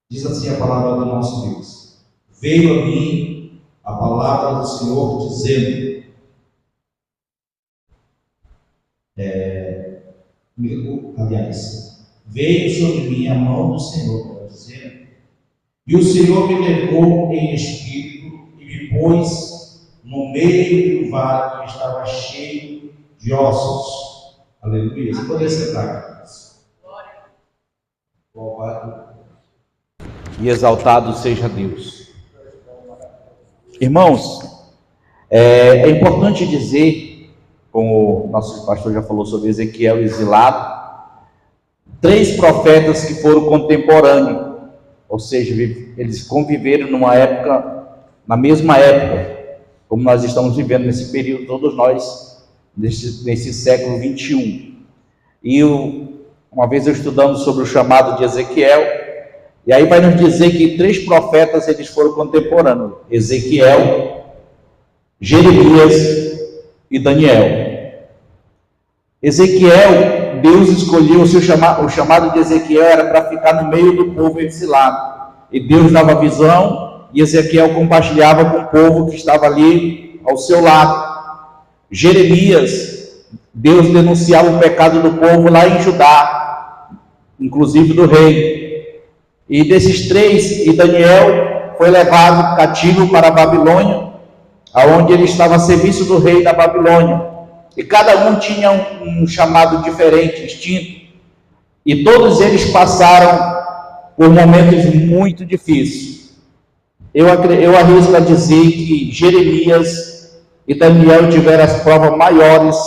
diz assim a palavra do nosso Deus: veio a mim a palavra do Senhor dizendo, veio sobre mim a mão do Senhor, dizendo, e o Senhor me levou em espírito e me pôs no meio do vale que estava cheio de ossos. Aleluia. Você pode sentar, louvado e exaltado seja Deus. Irmãos, é importante dizer, como o nosso pastor já falou sobre Ezequiel exilado, 3 profetas que foram contemporâneos, ou seja, eles conviveram numa época, na mesma época, como nós estamos vivendo nesse período, todos nós, nesse século 21. E uma vez eu estudando sobre o chamado de Ezequiel, e aí vai nos dizer que 3 profetas eles foram contemporâneos: Ezequiel, Jeremias e Daniel. Ezequiel, Deus escolheu o chamado de Ezequiel era para ficar no meio do povo exilado, e Deus dava visão, e Ezequiel compartilhava com o povo que estava ali ao seu lado. Jeremias, Deus denunciava o pecado do povo lá em Judá, inclusive do rei. E desses 3, e Daniel foi levado cativo para a Babilônia, aonde ele estava a serviço do rei da Babilônia. E cada um tinha um chamado diferente, distinto. E todos eles passaram por momentos muito difíceis. Eu arrisco a dizer que Jeremias e Daniel tiveram as provas maiores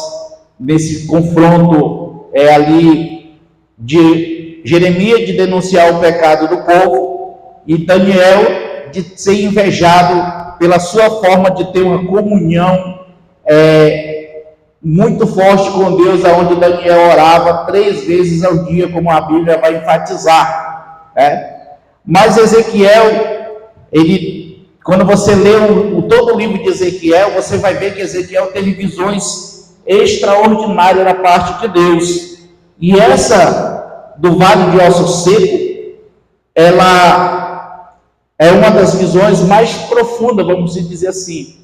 nesse confronto ali de Jeremias de denunciar o pecado do povo e Daniel de ser invejado pela sua forma de ter uma comunhão muito forte com Deus, aonde Daniel orava 3 vezes ao dia, como a Bíblia vai enfatizar. Mas Ezequiel, quando você lê todo o livro de Ezequiel, você vai ver que Ezequiel teve visões extraordinárias da parte de Deus. E essa do Vale de Ossos Secos, ela é uma das visões mais profundas, vamos dizer assim.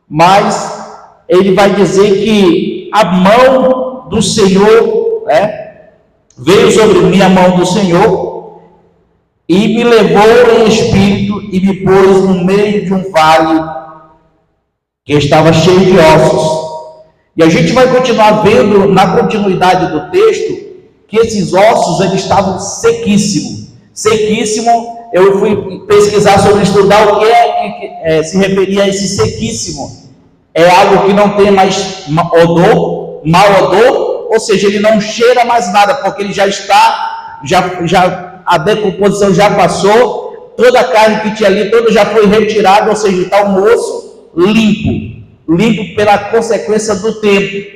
Mas ele vai dizer que a mão do Senhor, veio sobre mim a mão do Senhor, e me levou em espírito e me pôs no meio de um vale que estava cheio de ossos. E a gente vai continuar vendo na continuidade do texto que esses ossos eles estavam sequíssimos. Sequíssimo, eu fui pesquisar sobre estudar o que se referia a esse sequíssimo. É algo que não tem mais odor, mau odor, ou seja, ele não cheira mais nada, porque ele já está, a decomposição já passou, toda a carne que tinha ali, toda já foi retirada, ou seja, está um osso limpo pela consequência do tempo.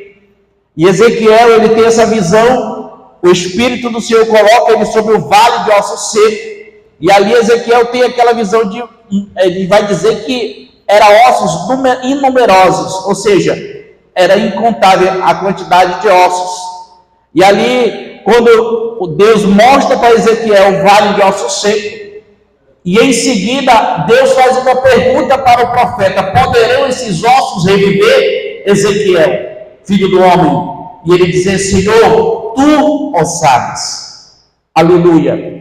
E Ezequiel, ele tem essa visão, o Espírito do Senhor coloca ele sobre o vale de ossos secos, e ali Ezequiel tem aquela visão ele vai dizer que eram ossos inumerosos, ou seja, era incontável a quantidade de ossos. E ali, quando Deus mostra para Ezequiel o vale de ossos secos, e em seguida Deus faz uma pergunta para o profeta: poderão esses ossos reviver? Ezequiel, filho do homem, e ele diz: Senhor, tu o sabes. Aleluia.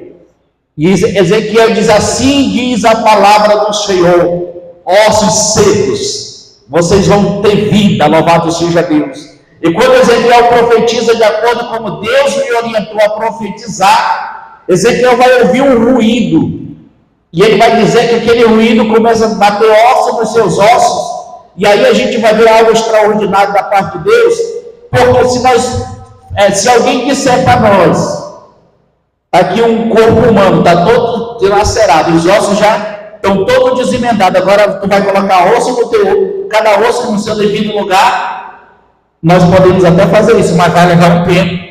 E Ezequiel diz: assim diz a palavra do Senhor, ossos secos, vocês vão ter vida, louvado seja Deus. E quando Ezequiel profetiza de acordo com como Deus me orientou a profetizar, Ezequiel vai ouvir um ruído, e ele vai dizer que aquele ruído começa a bater ossos nos seus ossos, e aí a gente vai ver algo extraordinário da parte de Deus, porque se alguém disser para nós, aqui um corpo humano está todo dilacerado, os ossos já estão todos desemendados, agora tu vai colocar osso no teu, cada osso no seu devido lugar, nós podemos até fazer isso, mas vai levar um tempo,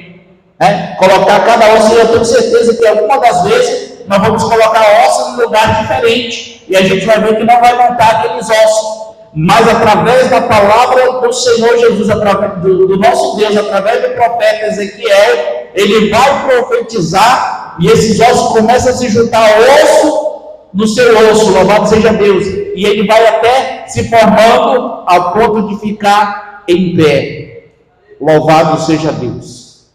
colocar cada osso, e eu tenho certeza que alguma das vezes nós vamos colocar ossos em lugar diferente, e a gente vai ver que não vai montar aqueles ossos, mas através da palavra do Senhor Jesus, através do nosso Deus, através do profeta Ezequiel, ele vai profetizar e esses ossos começam a se juntar osso no seu osso, louvado seja Deus, e ele vai até se formando ao ponto de ficar em pé. Louvado seja Deus.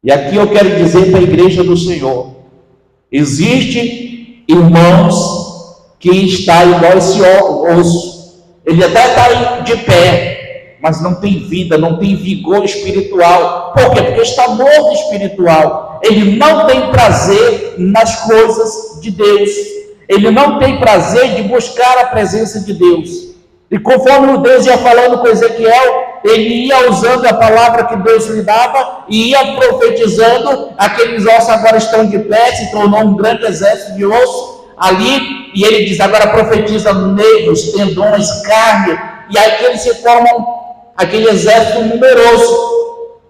E aqui eu quero dizer para a igreja do Senhor: existe irmãos que está igual esse osso, ele até está de pé, mas não tem vida, não tem vigor espiritual. Por quê? Porque está morto espiritual. Ele não tem prazer nas coisas de Deus, ele não tem prazer de buscar a presença de Deus. E conforme o Deus ia falando com Ezequiel, ele ia usando a palavra que Deus lhe dava e ia profetizando. Aqueles ossos agora estão de pé, se tornou um grande exército de osso ali, e ele diz: agora profetiza nervos, tendões, carne, e aí eles se formam aquele exército numeroso,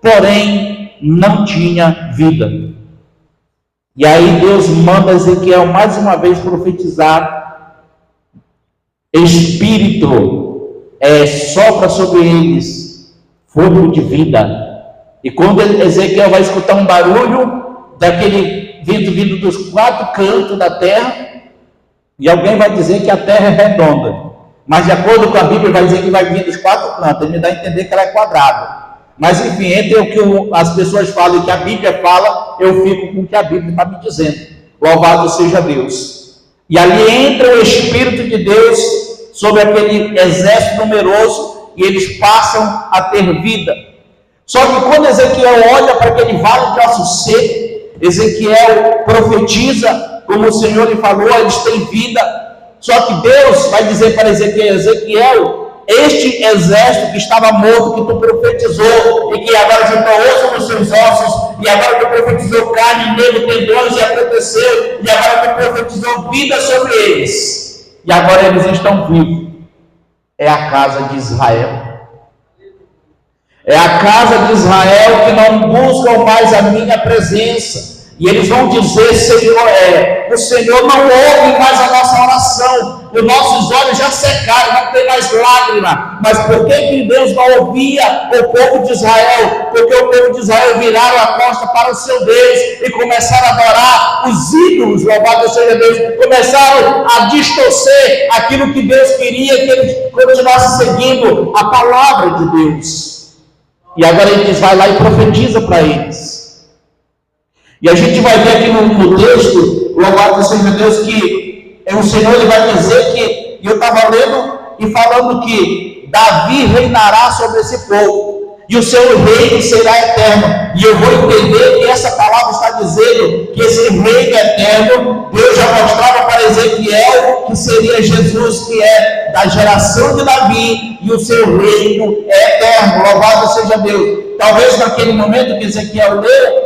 porém não tinha vida. E aí Deus manda Ezequiel mais uma vez profetizar: Espírito sopra sobre eles fogo de vida. E quando Ezequiel vai escutar um barulho daquele vento vindo dos 4 cantos da terra, e alguém vai dizer que a terra é redonda, mas de acordo com a Bíblia vai dizer que vai vir dos 4 cantos. Ele me dá a entender que ela é quadrada. Mas enfim, entre o que as pessoas falam e o que a Bíblia fala, eu fico com o que a Bíblia está me dizendo. Louvado seja Deus. E ali entra o Espírito de Deus sobre aquele exército numeroso, e eles passam a ter vida. Só que quando Ezequiel olha para aquele vale de ossos secos, Ezequiel profetiza, como o Senhor lhe falou, eles têm vida. Só que Deus vai dizer para Ezequiel: Ezequiel, este exército que estava morto, que tu profetizou, e que agora juntou osso nos seus ossos, e agora tu profetizou carne, nervo, tendões, e aconteceu, e agora tu profetizou vida sobre eles, e agora eles estão vivos. É a casa de Israel. É a casa de Israel que não buscam mais a minha presença. E eles vão dizer: Senhor, o Senhor não ouve mais a nossa oração, os nossos olhos já secaram, não tem mais lágrima. Mas por que Deus não ouvia o povo de Israel? Porque o povo de Israel viraram a costa para o seu Deus e começaram a adorar os ídolos, louvado seja Deus, começaram a distorcer aquilo que Deus queria que eles continuassem seguindo, a palavra de Deus. E agora ele diz: vai lá e profetiza para eles. E a gente vai ver aqui no texto, louvado seja Deus, que o Senhor ele vai dizer que, eu estava lendo e falando que Davi reinará sobre esse povo, e o seu reino será eterno. E eu vou entender que essa palavra está dizendo que esse reino eterno, Deus já mostrava para Ezequiel que seria Jesus, que é da geração de Davi, e o seu reino é eterno. Louvado seja Deus. Talvez naquele momento que Ezequiel leu,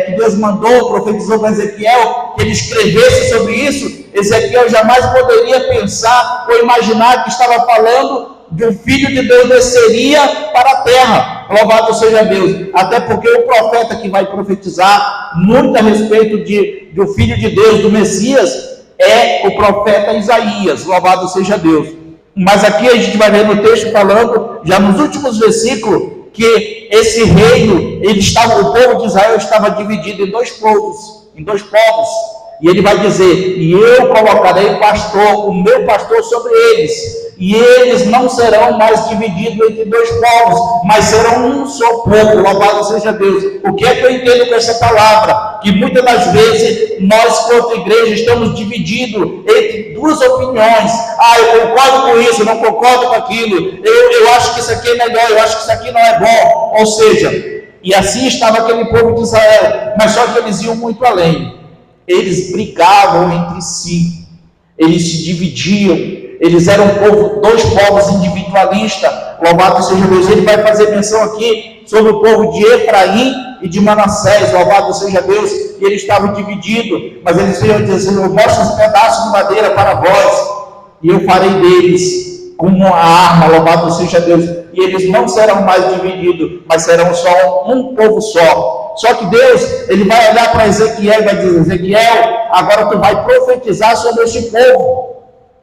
que Deus mandou, profetizou para Ezequiel que ele escrevesse sobre isso, Ezequiel jamais poderia pensar ou imaginar que estava falando de um filho de Deus desceria para a terra. Louvado seja Deus. Até porque o profeta que vai profetizar muito a respeito do filho de Deus, do Messias, é o profeta Isaías. Louvado seja Deus. Mas aqui a gente vai ver no texto falando, já nos últimos versículos, que esse reino, o povo de Israel estava dividido em 2 povos, e ele vai dizer: e eu colocarei o meu pastor sobre eles, e eles não serão mais divididos entre 2 povos, mas serão um só povo. Louvado seja Deus. O que é que eu entendo com essa palavra? Que muitas das vezes nós, quanto igreja, estamos divididos entre 2 opiniões. Eu concordo com isso, não concordo com aquilo, eu acho que isso aqui é melhor, eu acho que isso aqui não é bom. Ou seja, e assim estava aquele povo de Israel, mas só que eles iam muito além. Eles brigavam entre si, eles se dividiam, eles eram 2 povos individualistas. Louvado seja Deus. Ele vai fazer menção aqui sobre o povo de Efraim e de Manassés. Louvado seja Deus. E eles estavam divididos, mas eles iam dizer: eu mostro os pedaços de madeira para vós, e eu farei deles como a arma. Louvado seja Deus. E eles não serão mais divididos, mas serão só um povo só. Só que Deus, ele vai olhar para Ezequiel e vai dizer: Ezequiel, agora tu vai profetizar sobre este povo.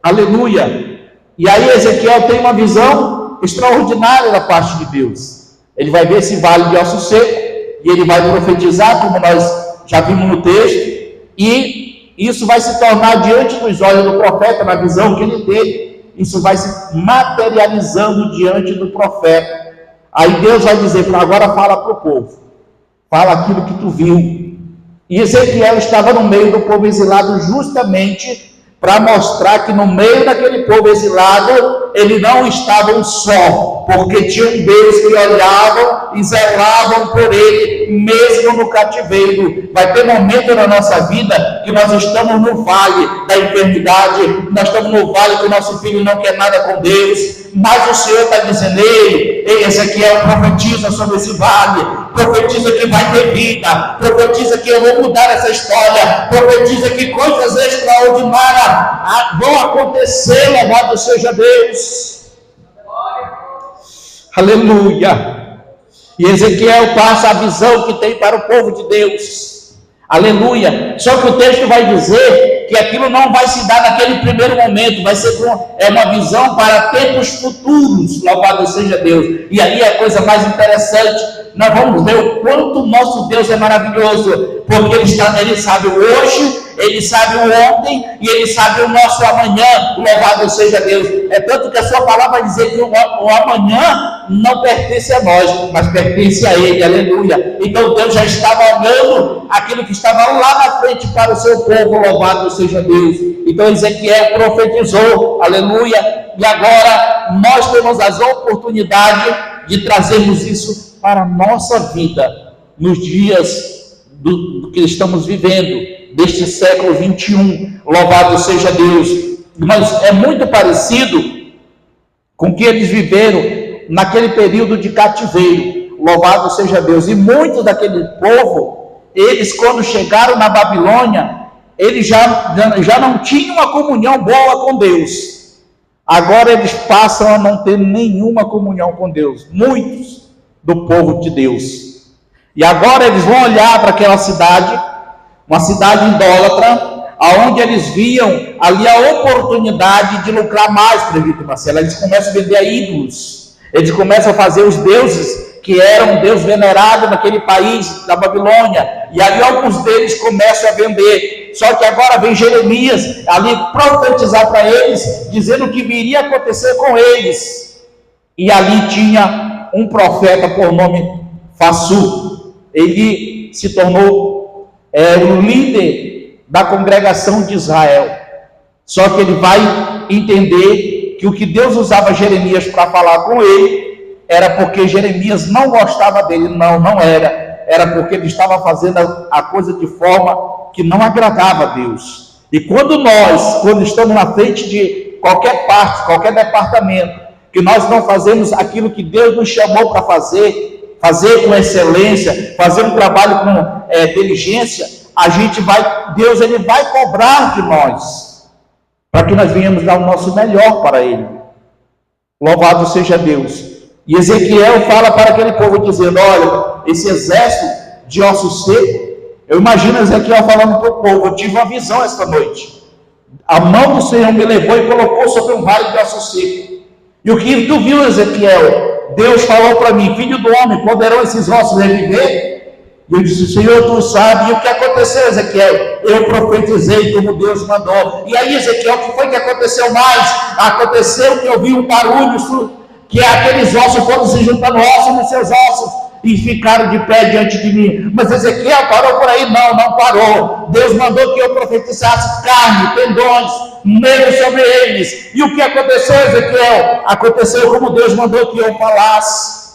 Aleluia. E aí Ezequiel tem uma visão extraordinária da parte de Deus. Ele vai ver esse vale de ossos secos, e ele vai profetizar, como nós já vimos no texto, e isso vai se tornar diante dos olhos do profeta, na visão que ele teve, isso vai se materializando diante do profeta. Aí Deus vai dizer, agora fala para o povo, fala aquilo que tu viu. E Ezequiel estava no meio do povo exilado justamente para mostrar que no meio daquele povo exilado, eles não estavam só, porque tinha um Deus que olhavam e zelavam por ele, mesmo no cativeiro. Vai ter momento na nossa vida que nós estamos no vale da enfermidade, nós estamos no vale que o nosso filho não quer nada com Deus, mas o Senhor está dizendo, ei, Ezequiel, profetiza sobre esse vale, profetiza que vai ter vida, profetiza que eu vou mudar essa história, profetiza que coisas extraordinárias vão acontecer, louvado seja Deus. Aleluia. E Ezequiel passa a visão que tem para o povo de Deus. Aleluia. Só que o texto vai dizer que aquilo não vai se dar naquele primeiro momento, vai ser uma visão para tempos futuros, louvado seja Deus. E aí a coisa mais interessante, nós vamos ver o quanto o nosso Deus é maravilhoso, porque ele sabe o hoje, ele sabe o ontem e ele sabe o nosso amanhã, louvado seja Deus. É tanto que a sua palavra vai dizer que o amanhã não pertence a nós, mas pertence a ele, aleluia. Então Deus já estava olhando aquilo que estava lá na frente para o seu povo, louvado seja Deus. Então Ezequiel profetizou, aleluia, e agora nós temos as oportunidades de trazermos isso para a nossa vida, nos dias do que estamos vivendo, deste século 21, louvado seja Deus. Mas é muito parecido com o que eles viveram naquele período de cativeiro, louvado seja Deus. E muitos daquele povo, eles quando chegaram na Babilônia, eles já não tinham uma comunhão boa com Deus. Agora eles passam a não ter nenhuma comunhão com Deus, muitos do povo de Deus. E agora eles vão olhar para aquela cidade, uma cidade idólatra, aonde eles viam ali a oportunidade de lucrar mais, presbítero Marcelo. Eles começam a vender ídolos, eles começam a fazer os deuses que eram um Deus venerado naquele país da Babilônia, e ali alguns deles começam a vender. Só que agora vem Jeremias ali profetizar para eles, dizendo o que viria a acontecer com eles. E ali tinha um profeta por nome Fassu. Ele se tornou o líder da congregação de Israel. Só que ele vai entender que o que Deus usava Jeremias para falar com ele era porque Jeremias não gostava dele. Não era porque ele estava fazendo a coisa de forma que não agradava a Deus. E quando estamos na frente de qualquer parte, qualquer departamento, que nós não fazemos aquilo que Deus nos chamou para fazer com excelência, fazer um trabalho com diligência, Deus ele vai cobrar de nós, para que nós venhamos dar o nosso melhor para Ele. Louvado seja Deus. E Ezequiel fala para aquele povo, dizendo, olha, esse exército de ossos secos, eu imagino Ezequiel falando para o povo, eu tive uma visão esta noite, a mão do Senhor me levou e colocou sobre um vale de ossos secos. E o que tu viu, Ezequiel? Deus falou para mim, filho do homem, poderão esses ossos reviver? E eu disse, Senhor, tu sabe. E o que aconteceu, Ezequiel? Eu profetizei como Deus mandou. E aí, Ezequiel, o que foi que aconteceu mais? Aconteceu que eu vi um barulho, que aqueles ossos foram se juntando ossos nos seus ossos, e ficaram de pé diante de mim. Mas Ezequiel parou por aí? Não parou. Deus mandou que eu profetizasse carne, tendões, nervos sobre eles. E o que aconteceu, Ezequiel? Aconteceu como Deus mandou que eu falasse.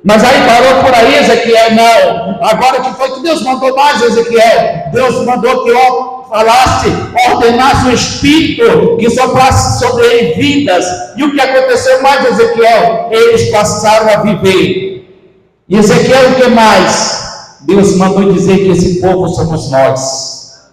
Mas aí parou por aí, Ezequiel? Não. Agora que foi que Deus mandou mais, Ezequiel? Deus mandou que eu falasse, ordenasse o Espírito que soprasse sobre ele vidas. E o que aconteceu mais, Ezequiel? Eles passaram a viver. E Ezequiel, o que mais? Deus mandou dizer que esse povo somos nós.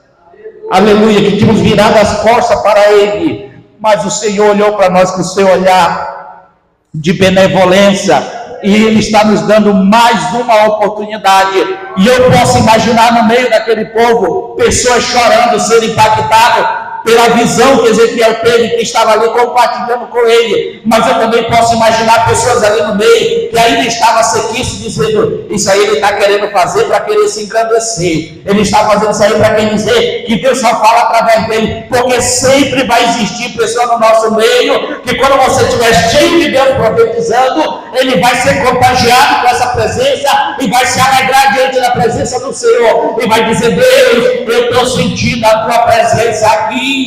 Aleluia, que tínhamos virado as costas para Ele, mas o Senhor olhou para nós com o seu olhar de benevolência, e Ele está nos dando mais uma oportunidade. E eu posso imaginar no meio daquele povo, pessoas chorando, sendo impactadas, pela visão que Ezequiel teve, que estava ali compartilhando com ele. Mas eu também posso imaginar pessoas ali no meio, que ainda estava sequíssimo, dizendo, isso aí ele está querendo fazer para querer se engrandecer. Ele está fazendo isso aí para quem dizer que Deus só fala através dele, porque sempre vai existir pessoa no nosso meio, que quando você estiver cheio de Deus profetizando, ele vai ser contagiado com essa presença, e vai se alegrar diante da presença do Senhor, e vai dizer, Deus, eu estou sentindo a tua presença aqui.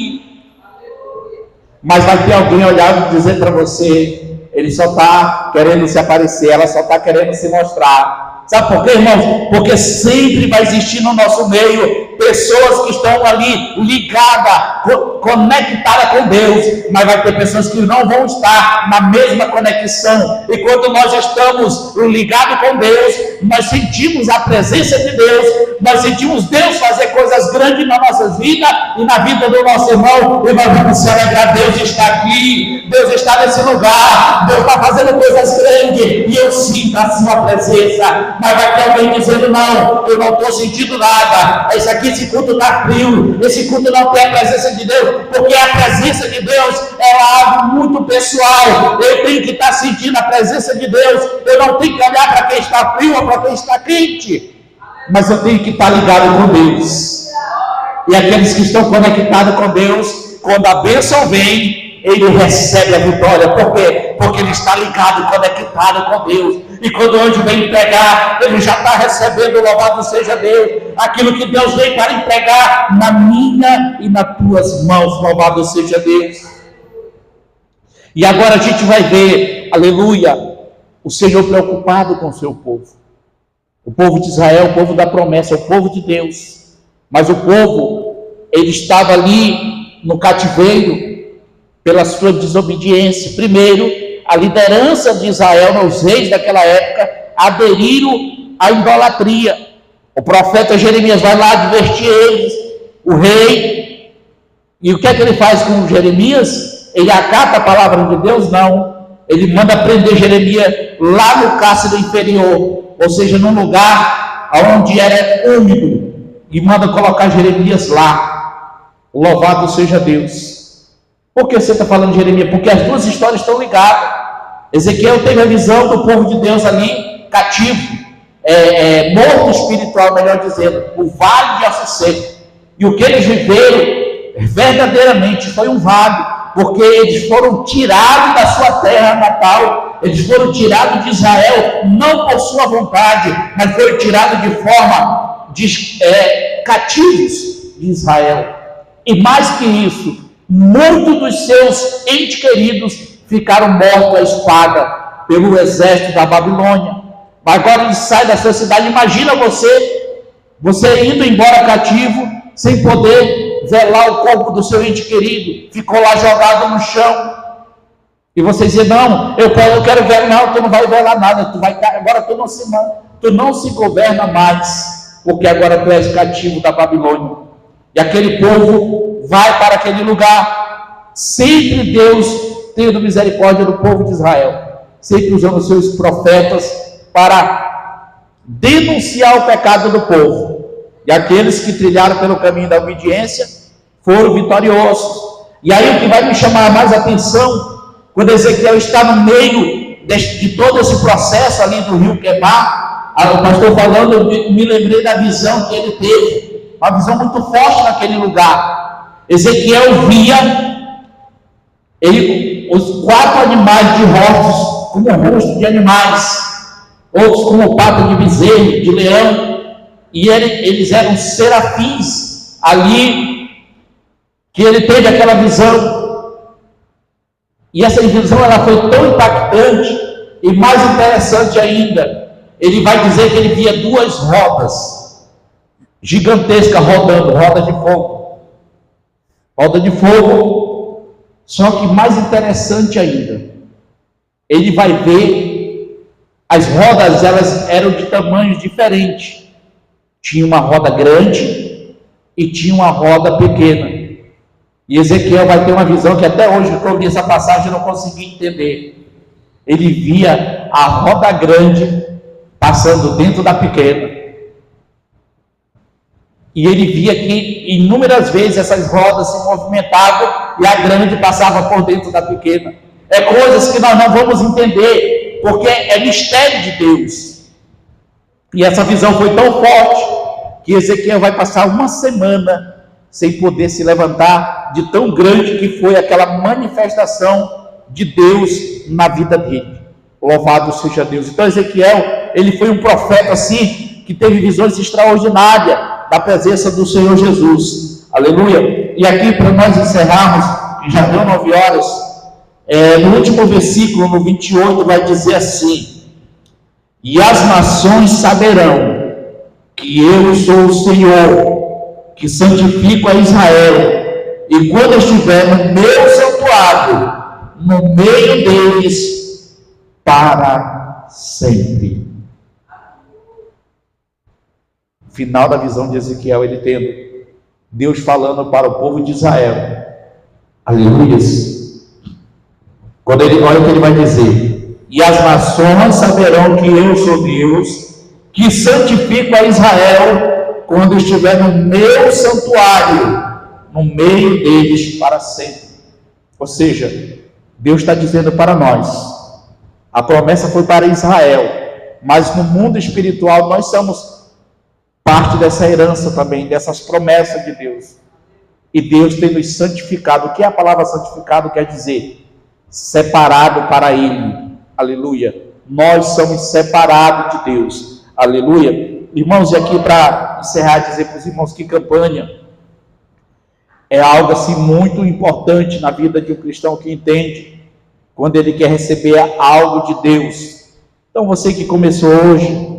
Mas vai ter alguém olhar e dizer para você, ele só está querendo se aparecer, ela só está querendo se mostrar. Sabe por quê, irmãos? Porque sempre vai existir no nosso meio pessoas que estão ali ligadas, conectadas com Deus, mas vai ter pessoas que não vão estar na mesma conexão. E quando nós estamos ligados com Deus, nós sentimos a presença de Deus, nós sentimos Deus fazer coisas grandes na nossa vida e na vida do nosso irmão, e nós vamos se alegrar. Deus está aqui, Deus está nesse lugar, Deus está fazendo coisas grandes, e eu sinto a sua presença. Mas vai ter alguém dizendo, não, eu não estou sentindo nada, esse culto está frio, esse culto não tem a presença de Deus, porque a presença de Deus é algo muito pessoal. Eu tenho que estar sentindo a presença de Deus, eu não tenho que olhar para quem está frio ou para quem está quente, mas eu tenho que estar ligado com Deus. E aqueles que estão conectados com Deus, quando a bênção vem, ele recebe a vitória. Por quê? Porque ele está ligado, conectado com Deus. E quando o anjo vem entregar, ele já está recebendo, louvado seja Deus, aquilo que Deus veio para entregar na minha e nas tuas mãos, louvado seja Deus. E agora a gente vai ver, aleluia, o Senhor preocupado com o seu povo. O povo de Israel, o povo da promessa, o povo de Deus. Mas o povo, ele estava ali no cativeiro pela sua desobediência. Primeiro, a liderança de Israel, os reis daquela época, aderiram à idolatria. O profeta Jeremias vai lá advertir eles, o rei, e o que é que ele faz com Jeremias? Ele acata a palavra de Deus? Não. Ele manda prender Jeremias lá no cárcere inferior, ou seja, num lugar onde era úmido, e manda colocar Jeremias lá. Louvado seja Deus. Por que você está falando de Jeremias? Porque as duas histórias estão ligadas. Ezequiel teve a visão do povo de Deus ali, cativo, morto espiritual, melhor dizendo, o vale de ossos secos. E o que eles viveram verdadeiramente foi um vale, porque eles foram tirados da sua terra natal, eles foram tirados de Israel, não por sua vontade, mas foram tirados de forma cativos de Israel. E mais que isso, muitos dos seus entes queridos ficaram mortos à espada pelo exército da Babilônia. Mas agora ele sai da sua cidade. Imagina você indo embora cativo, sem poder velar o corpo do seu ente querido, ficou lá jogado no chão, e você diz, não, eu quero velar. Não, tu não vai velar nada, agora tu não se governa mais, porque agora tu és cativo da Babilônia. E aquele povo vai para aquele lugar, sempre Deus tendo misericórdia do povo de Israel, sempre usando os seus profetas para denunciar o pecado do povo. E aqueles que trilharam pelo caminho da obediência foram vitoriosos. E aí o que vai me chamar mais atenção, quando Ezequiel está no meio de todo esse processo ali do rio Quebar, o pastor falando, eu me lembrei da visão que ele teve, uma visão muito forte naquele lugar. Ezequiel via os 4 animais de rostos, como o rosto de animais, outros como o pato de bezerro, de leão, e eles eram serafins ali, que ele teve aquela visão. E essa visão ela foi tão impactante e mais interessante ainda. Ele vai dizer que ele via 2 rodas gigantescas rodando, roda de fogo. Roda de fogo. Só que mais interessante ainda, ele vai ver as rodas, elas eram de tamanhos diferentes. Tinha uma roda grande e tinha uma roda pequena. E Ezequiel vai ter uma visão que até hoje, quando eu li essa passagem, eu não consegui entender. Ele via a roda grande passando dentro da pequena. E ele via que inúmeras vezes essas rodas se movimentavam e a grande passava por dentro da pequena. É coisas que nós não vamos entender, porque é mistério de Deus. E essa visão foi tão forte que Ezequiel vai passar uma semana sem poder se levantar, de tão grande que foi aquela manifestação de Deus na vida dele. Louvado seja Deus. Então Ezequiel, ele foi um profeta assim, que teve visões extraordinárias da presença do Senhor Jesus. Aleluia. E aqui, para nós encerrarmos, que já deu 9 horas, no último versículo, no 28, vai dizer assim: e as nações saberão que eu sou o Senhor, que santifico a Israel, e quando estiver no meu santuário, no meio deles, para sempre. Final da visão de Ezequiel, ele tendo Deus falando para o povo de Israel. Aleluia. Quando ele olha o que ele vai dizer: e as nações saberão que eu sou Deus, que santifico a Israel, quando estiver no meu santuário, no meio deles para sempre. Ou seja, Deus está dizendo para nós, a promessa foi para Israel, mas no mundo espiritual nós somos parte dessa herança também, dessas promessas de Deus. E Deus tem nos santificado. O que a palavra santificado quer dizer? Separado para Ele. Aleluia. Nós somos separados de Deus. Aleluia. Irmãos, e aqui para encerrar, dizer para os irmãos que campanha é algo assim muito importante na vida de um cristão que entende quando ele quer receber algo de Deus. Então você que começou hoje,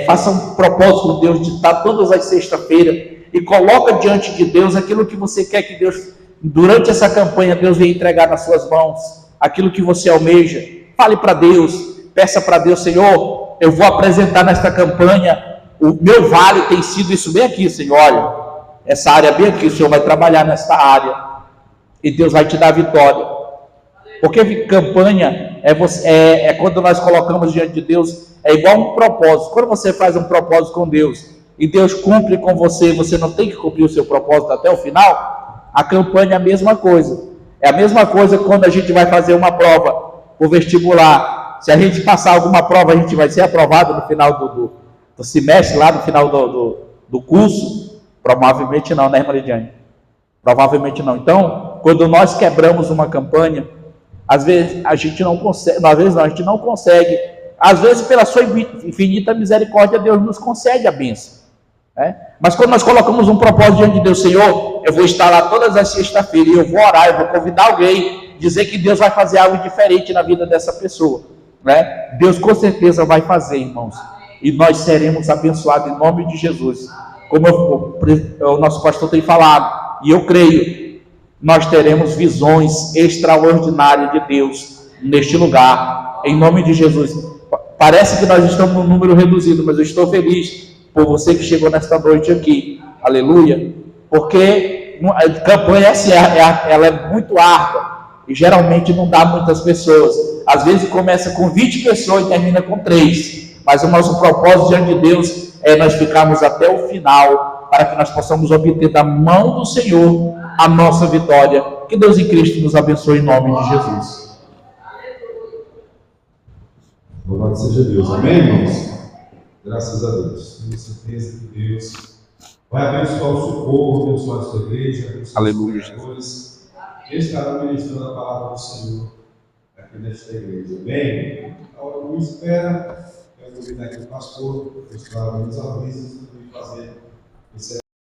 faça um propósito com Deus de estar todas as sextas-feiras e coloca diante de Deus aquilo que você quer que Deus, durante essa campanha, Deus venha entregar nas suas mãos, aquilo que você almeja. Fale para Deus, peça para Deus: Senhor, eu vou apresentar nesta campanha, o meu vale tem sido isso bem aqui, Senhor, olha, essa área bem aqui, o Senhor vai trabalhar nesta área, e Deus vai te dar vitória. Porque campanha é quando nós colocamos diante de Deus, é igual um propósito. Quando você faz um propósito com Deus e Deus cumpre com você, você não tem que cumprir o seu propósito até o final. A campanha é a mesma coisa. É a mesma coisa quando a gente vai fazer uma prova, o vestibular. Se a gente passar alguma prova, a gente vai ser aprovado no final do semestre, lá no final do curso? Provavelmente não, né, irmã Lidiane? Provavelmente não. Então, quando nós quebramos uma campanha, às vezes a gente não consegue, às vezes pela sua infinita misericórdia, Deus nos concede a bênção. Mas quando nós colocamos um propósito diante de Deus: Senhor, eu vou estar lá todas as sextas-feiras, eu vou orar, eu vou convidar alguém, dizer que Deus vai fazer algo diferente na vida dessa pessoa. Deus com certeza vai fazer, irmãos. E nós seremos abençoados em nome de Jesus. Como o nosso pastor tem falado, e eu creio, nós teremos visões extraordinárias de Deus neste lugar, em nome de Jesus. Parece que nós estamos num número reduzido, mas eu estou feliz por você que chegou nesta noite aqui, aleluia, porque a campanha ela é muito árdua, e geralmente não dá muitas pessoas. Às vezes começa com 20 pessoas e termina com 3, mas o nosso propósito diante de Deus é nós ficarmos até o final, para que nós possamos obter da mão do Senhor a nossa vitória. Que Deus em Cristo nos abençoe em nome de Jesus. Louvado seja Deus, amém, irmãos? Graças a Deus. Tenho certeza que Deus vai abençoar o seu povo, abençoar a sua igreja, abençoar os trabalhadores, que estarão ministrando a palavra do Senhor aqui nesta igreja. Bem, a hora que espera, eu vou convidar aqui o pastor, para nos avisar e fazer esse